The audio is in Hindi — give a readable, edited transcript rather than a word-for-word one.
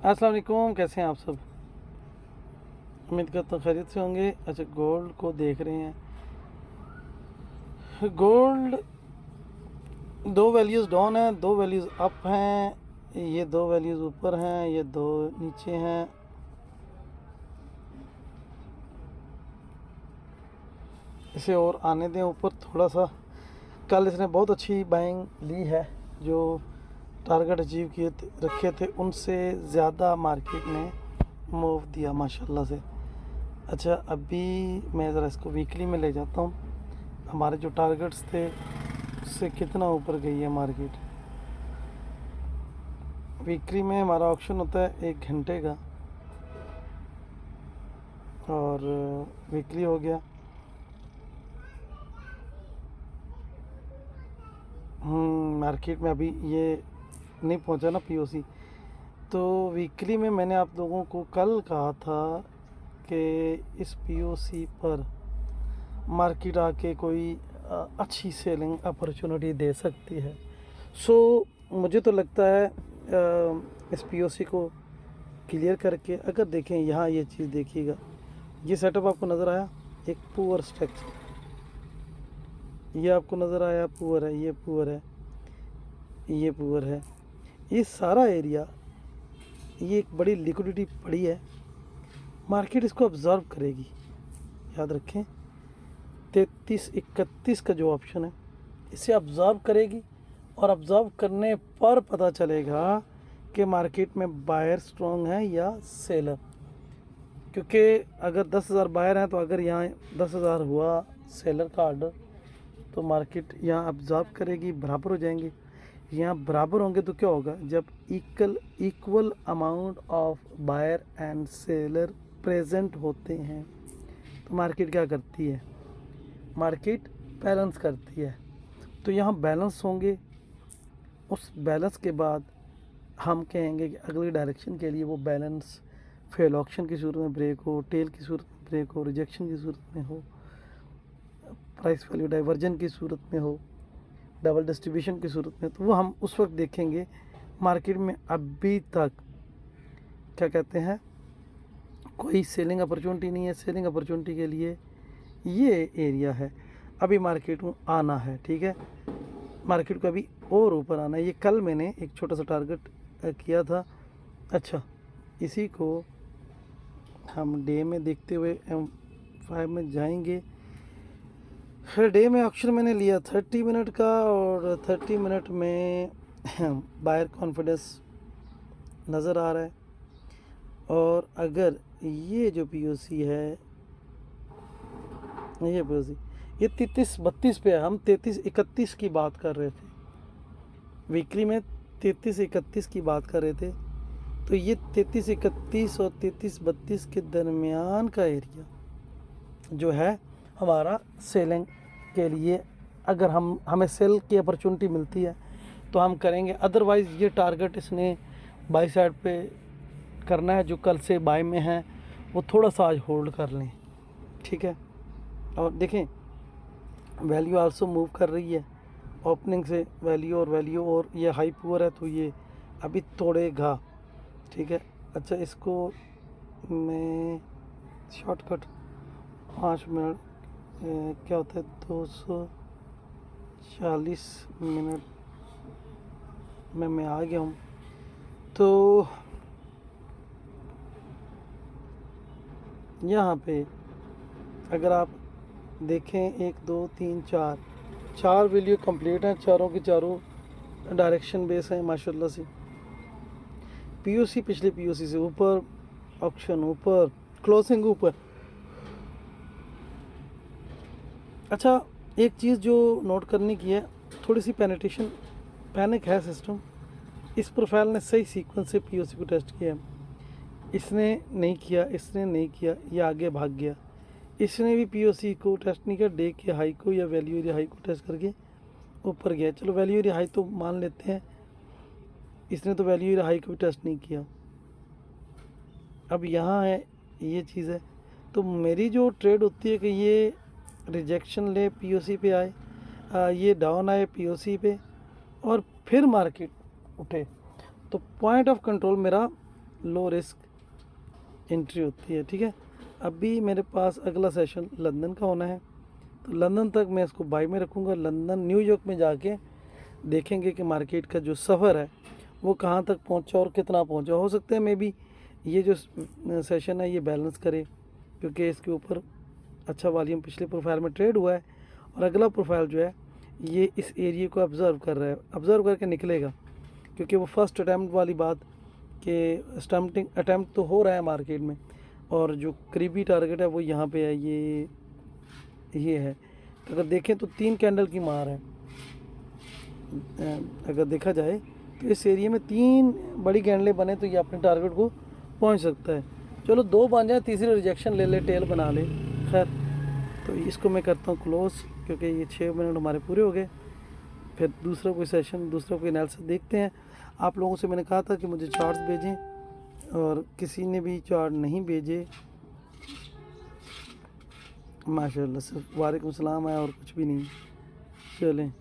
अस्सलाम वालेकुम, कैसे हैं आप सब? उम्मीद करता हूँ खैरियत से होंगे। अच्छा, गोल्ड को देख रहे हैं। गोल्ड दो वैल्यूज़ डाउन है, दो वैल्यूज़ अप हैं। ये दो वैल्यूज़ ऊपर हैं, ये दो नीचे हैं। इसे और आने दें ऊपर थोड़ा सा। कल इसने बहुत अच्छी बाइंग ली है, जो टारगेट अचीव किए थे, रखे थे, उनसे ज़्यादा मार्केट ने मूव दिया माशाल्लाह से। अच्छा, अभी मैं ज़रा इसको वीकली में ले जाता हूँ। हमारे जो टारगेट्स थे उससे कितना ऊपर गई है मार्केट। वीकली में हमारा ऑप्शन होता है 1 घंटे का, और वीकली हो गया। मार्केट में अभी ये नहीं पहुंचा ना पीओसी। तो वीकली में मैंने आप लोगों को कल कहा था कि इस पीओसी पर मार्केट आके कोई अच्छी सेलिंग अपॉर्चुनिटी दे सकती है। सो मुझे तो लगता है इस पीओसी को क्लियर करके अगर देखें, यहाँ ये चीज़ देखिएगा, ये सेटअप आपको नज़र आया, एक पुअर स्ट्रक्चर, ये आपको नज़र आया पुअर है, ये पुअर है, ये पुअर है, ये सारा एरिया, ये एक बड़ी लिक्विडिटी पड़ी है। मार्केट इसको ऑब्ज़र्व करेगी, याद रखें। 33-31 का जो ऑप्शन है, इसे ऑब्ज़र्व करेगी, और ऑब्ज़र्व करने पर पता चलेगा कि मार्केट में बायर स्ट्रॉन्ग है या सेलर। क्योंकि अगर 10,000 बायर हैं, तो अगर यहाँ 10,000 हुआ सेलर का ऑर्डर, तो मार्केट यहाँ ऑब्ज़र्व करेगी, बराबर हो जाएंगे। यहाँ बराबर होंगे तो क्या होगा, जब equal amount of buyer and seller present होते हैं, तो मार्केट क्या करती है, मार्केट बैलेंस करती है। तो यहाँ बैलेंस होंगे, उस बैलेंस के बाद हम कहेंगे कि अगली डायरेक्शन के लिए वो बैलेंस फेल ऑक्शन की सूरत में ब्रेक हो, टेल की सूरत में ब्रेक हो, रिजेक्शन की सूरत में हो, प्राइस वैल्यू डाइवर्जन की सूरत में हो, डबल डिस्ट्रीब्यूशन की सूरत में, तो वो हम उस वक्त देखेंगे। मार्केट में अभी तक क्या कहते हैं, कोई सेलिंग अपॉर्चुनिटी नहीं है। सेलिंग अपॉर्चुनिटी के लिए ये एरिया है, अभी मार्केट में आना है, ठीक है। मार्केट को अभी और ऊपर आना है। ये कल मैंने एक छोटा सा टारगेट किया था। अच्छा, इसी को हम डे में देखते हुए M5 में जाएंगे। फिर डे में ऑप्शन मैंने लिया 30 मिनट का, और 30 मिनट में बायर कॉन्फिडेंस नज़र आ रहा है। और अगर ये जो पीओसी है, ये पीओसी, ये 33-32 पे है। हम 33-31 की बात कर रहे थे वीकली में, 33-31 की बात कर रहे थे। तो ये 33-31 और 33-32 के दरमियान का एरिया जो है हमारा सेलिंग के लिए, अगर हमें सेल की अपॉर्चुनिटी मिलती है तो हम करेंगे। अदरवाइज़ ये टारगेट इसने बाई साइड पे करना है, जो कल से बाय में है वो थोड़ा सा आज होल्ड कर लें, ठीक है। और देखें, वैल्यू आल्सो मूव कर रही है ओपनिंग से, वैल्यू और ये हाई पुअर है, तो ये अभी तोड़ेगा, ठीक है। अच्छा, इसको मैं शॉर्टकट 5 मिनट क्या होता है, 240 मिनट में मैं आ गया हूँ। तो यहाँ पे अगर आप देखें, 1 2 3 4 वैल्यू कंप्लीट हैं, चारों की चारों डायरेक्शन बेस हैं माशाल्लाह से। पीओसी पिछले पीओसी से ऊपर, ऑप्शन ऊपर, क्लोजिंग ऊपर। अच्छा, एक चीज़ जो नोट करने की है, थोड़ी सी पैनिक है सिस्टम। इस प्रोफाइल ने सही सीक्वेंस से पीओसी को टेस्ट किया, इसने नहीं किया, इसने नहीं किया, ये आगे भाग गया। इसने भी पीओसी को टेस्ट नहीं किया, डे के हाई को या वैल्यू एरिया हाई को टेस्ट करके ऊपर गया। चलो, वैल्यू एरिया हाई तो मान लेते हैं, इसने तो वैल्यू एरिया हाई को भी टेस्ट नहीं किया। अब यहाँ है, ये चीज़ है। तो मेरी जो ट्रेड होती है कि ये रिजेक्शन ले, पीओसी पे आए, ये डाउन आए पीओसी पे, और फिर मार्केट उठे, तो पॉइंट ऑफ कंट्रोल मेरा लो रिस्क एंट्री होती है, ठीक है। अभी मेरे पास अगला सेशन लंदन का होना है, तो लंदन तक मैं इसको बाई में रखूँगा। लंदन न्यूयॉर्क में जाके देखेंगे कि मार्केट का जो सफ़र है वो कहाँ तक पहुँचा और कितना पहुँचा। हो सकता है मे बी ये जो सेशन है ये बैलेंस करे, क्योंकि इसके ऊपर अच्छा वॉल्यूम पिछले प्रोफाइल में ट्रेड हुआ है, और अगला प्रोफाइल जो है ये इस एरिया को ऑब्ज़र्व कर रहा है, ऑब्ज़र्व करके निकलेगा, क्योंकि वो फर्स्ट अटैम्प्ट वाली बात कि स्टम्पिंग अटैम्प्ट तो हो रहा है मार्केट में, और जो करीबी टारगेट है वो यहाँ पे है, ये है। अगर देखें तो 3 कैंडल की मार है। अगर देखा जाए तो इस एरिया में 3 बड़ी कैंडलें बने तो ये अपने टारगेट को पहुंच सकता है। चलो 2 बन जाए, तीसरी रिजेक्शन ले ले, टेल बना ले। खैर, तो इसको मैं करता हूँ क्लोज, क्योंकि ये 6 मिनट हमारे पूरे हो गए। फिर दूसरा कोई सेशन, दूसरा कोई एनालिसिस देखते हैं। आप लोगों से मैंने कहा था कि मुझे चार्ट्स भेजें, और किसी ने भी चार्ट नहीं भेजे माशाल्लाह, सिर्फ वालेकुम सलाम है और कुछ भी नहीं। चलें।